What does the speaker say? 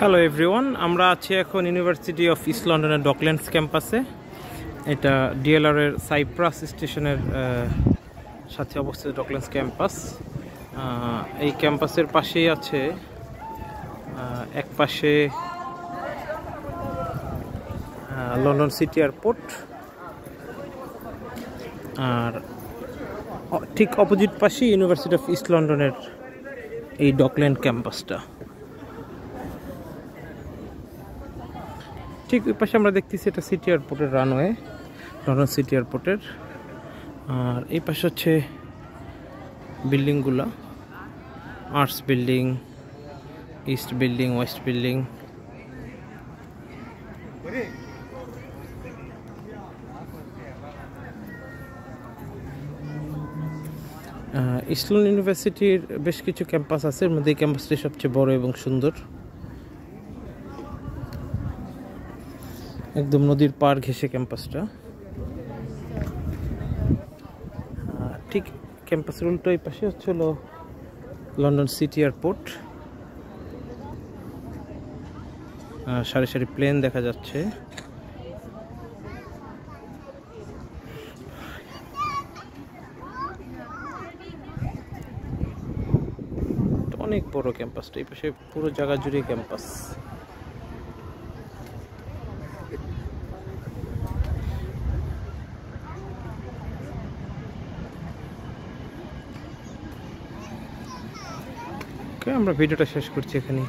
Hello everyone, আমরা আছি এখন ইউনিভার্সিটি অফ ইস্ট লন্ডনের ডকল্যান্ডস ক্যাম্পাসে। এটা ডিএলআরের সাইপ্রাস স্টেশনের সাথে অবস্থিত ডকল্যান্ডস ক্যাম্পাস। এই ক্যাম্পাসের পাশেই আছে, এক পাশে লন্ডন সিটি এয়ারপোর্ট, আর ঠিক অপোজিট পাশে ইউনিভার্সিটি অফ ইস্ট লন্ডনের এই ডকল্যান্ড ক্যাম্পাসটা। ঠিক ওই পাশে আমরা দেখতেছি এটা সিটি এয়ারপোর্টের রানওয়ে, লন্ডন সিটি এয়ারপোর্টের। আর এই পাশে হচ্ছে বিল্ডিংগুলো, arts building, east building, west building. East London ইউনিভার্সিটির বেশ কিছু ক্যাম্পাস আছে, এর মধ্যে এই ক্যাম্পাসটি সবচেয়ে বড় এবং সুন্দর। একদম নদীর পার ঘেঁষে ক্যাম্পাসটা। ঠিক ক্যাম্পাসের উল্টো এই পাশে হচ্ছে হলো লন্ডন সিটি এয়ারপোর্ট। সারি সারি প্লেন দেখা যাচ্ছে। অনেক বড় ক্যাম্পাসটা, এই পাশে পুরো জায়গা জুড়ে ক্যাম্পাস। আমরা ভিডিওটা শেষ করছি এখানে।